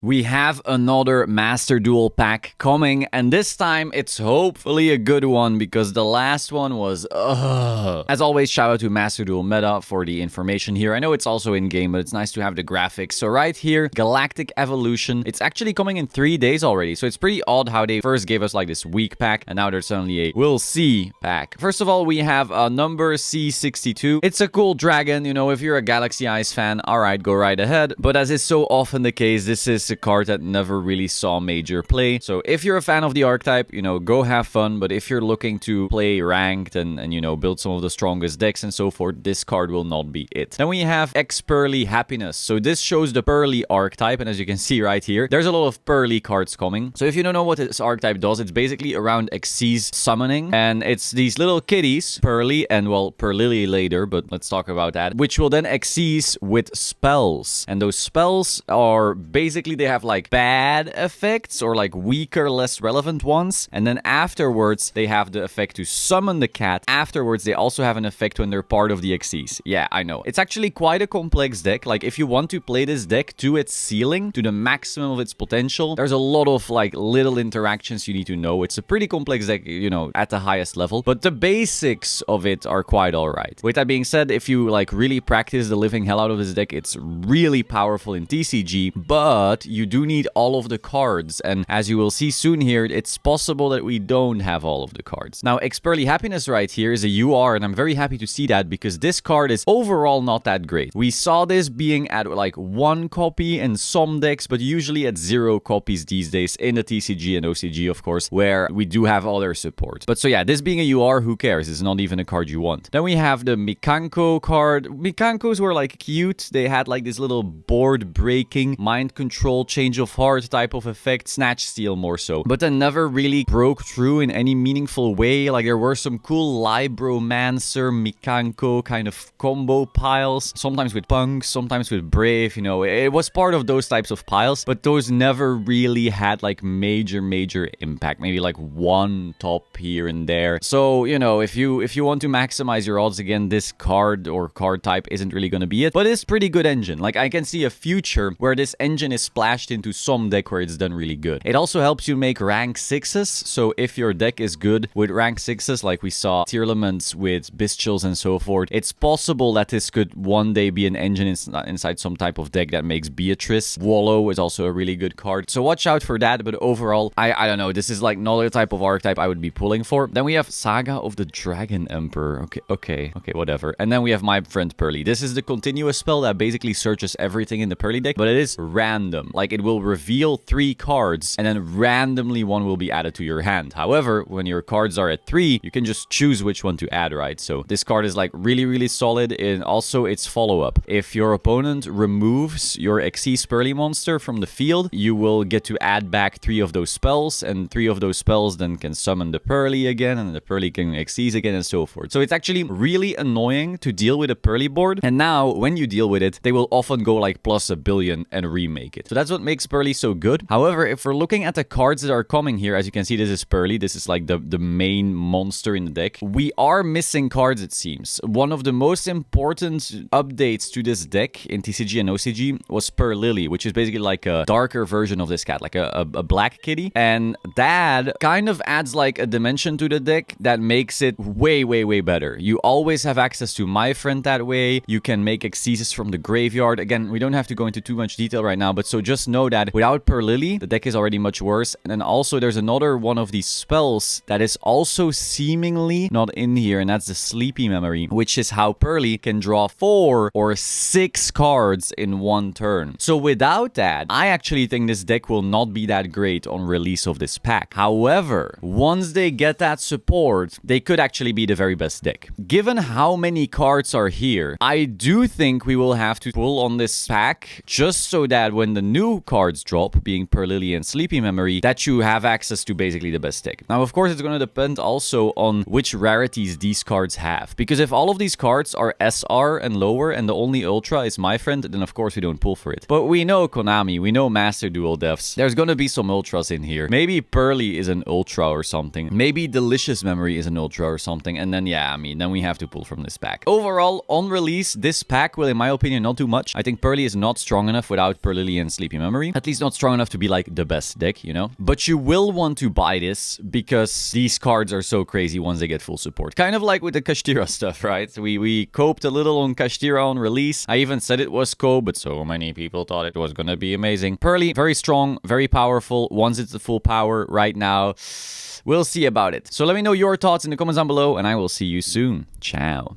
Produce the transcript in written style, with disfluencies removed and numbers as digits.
We have another Master Duel pack coming, and this time it's hopefully a good one because the last one was As always, shout out to Master Duel Meta for the information here. I know it's also in-game, but it's nice to have the graphics. So right here, Galactic Evolution. It's actually coming in 3 days already, so it's pretty odd how they first gave us like this week pack, and now there's suddenly a We'll See pack. First of all, we have a number C62. It's a cool dragon, you know, if you're a Galaxy Eyes fan, alright, go right ahead. But as is so often the case, this is a card that never really saw major play. So if you're a fan of the archetype, you know, go have fun. But if you're looking to play ranked and you know, build some of the strongest decks and so forth, this card will not be it. Then we have PURRELY Happiness. So this shows the PURRELY archetype. And as you can see right here, there's a lot of PURRELY cards coming. So if you don't know what this archetype does, it's basically around Xyz summoning. And it's these little kitties, PURRELY and, well, PURRELY later, but let's talk about that, which will then Xyz with spells. And those spells are basically, they have like bad effects or like weaker, less relevant ones. And then afterwards, they have the effect to summon the cat. Afterwards, they also have an effect when they're part of the Xyz. Yeah, I know. It's actually quite a complex deck. Like, if you want to play this deck to its ceiling, to the maximum of its potential, there's a lot of like little interactions you need to know. It's a pretty complex deck, you know, at the highest level. But the basics of it are quite alright. With that being said, if you like really practice the living hell out of this deck, it's really powerful in TCG, but you do need all of the cards. And as you will see soon here, it's possible that we don't have all of the cards. Now, PURRELY Happiness right here is a UR, and I'm very happy to see that because this card is overall not that great. We saw this being at like 1 copy in some decks, but usually at 0 copies these days in the TCG and OCG, of course, where we do have other support. But so yeah, this being a UR, who cares? It's not even a card you want. Then we have the Mikanko card. Mikankos were like cute. They had like this little board breaking, mind control, change of heart type of effect, snatch steal more so, but then never really broke through in any meaningful way. Like, there were some cool Libromancer Mikanko kind of combo piles, sometimes with punks, sometimes with brave, you know, it was part of those types of piles, but those never really had like major impact. Maybe like one top here and there. So, you know, if you want to maximize your odds, again, this card or card type isn't really going to be it, but it's pretty good engine. Like, I can see a future where this engine is splashed into some deck where it's done really good. It also helps you make rank 6s, so if your deck is good with rank 6s, like we saw Tearlaments with Bestials and so forth, it's possible that this could one day be an engine inside some type of deck that makes Beatrice. Wallow is also a really good card, so watch out for that. But overall, I don't know, this is like not a type of archetype I would be pulling for. Then we have Saga of the Dragon Emperor. Okay, whatever. And then we have My Friend PURRELY. This is the continuous spell that basically searches everything in the PURRELY deck, but it is random. Like, it will reveal 3 cards and then randomly one will be added to your hand. However, when your cards are at 3, you can just choose which one to add, right? So this card is like really solid. And also its follow-up. If your opponent removes your Xyz PURRELY monster from the field, you will get to add back 3 of those spells, and 3 of those spells then can summon the PURRELY again, and the PURRELY can Xyz again, and so forth. So it's actually really annoying to deal with a PURRELY board, and now when you deal with it, they will often go like plus 1,000,000,000 and remake it. So that's what makes PURRELY so good. However, if we're looking at the cards that are coming here, as you can see, this is PURRELY. This is like the main monster in the deck. We are missing cards, it seems. One of the most important updates to this deck in TCG and OCG was PURRELY, which is basically like a darker version of this cat, like a black kitty. And that kind of adds like a dimension to the deck that makes it way better. You always have access to My Friend that way. You can make Xyzes from the graveyard. Again, we don't have to go into too much detail right now, but so just know that without PURRELY, the deck is already much worse. And then also there's another one of these spells that is also seemingly not in here, and that's the Sleepy Memory, which is how PURRELY can draw 4 or 6 cards in one turn. So without that, I actually think this deck will not be that great on release of this pack. However, once they get that support, they could actually be the very best deck. Given how many cards are here, I do think we will have to pull on this pack just so that when the new cards drop, being PURRELY and Sleepy Memory, that you have access to basically the best deck. Now, of course, it's going to depend also on which rarities these cards have, because if all of these cards are SR and lower and the only Ultra is My Friend, then of course we don't pull for it. But we know Konami, we know Master Duel devs, there's going to be some Ultras in here. Maybe PURRELY is an Ultra or something. Maybe Delicious Memory is an Ultra or something, and then yeah, I mean, then we have to pull from this pack. Overall, on release, this pack will, in my opinion, not do much. I think PURRELY is not strong enough without PURRELY and Sleepy sleepy memory. At least not strong enough to be like the best deck, you know? But you will want to buy this because these cards are so crazy once they get full support. Kind of like with the Kashtira stuff, right? We coped a little on Kashtira on release. I even said it was cope, but so many people thought it was gonna be amazing. PURRELY, very strong, very powerful. Once it's the full power right now, we'll see about it. So let me know your thoughts in the comments down below, and I will see you soon. Ciao.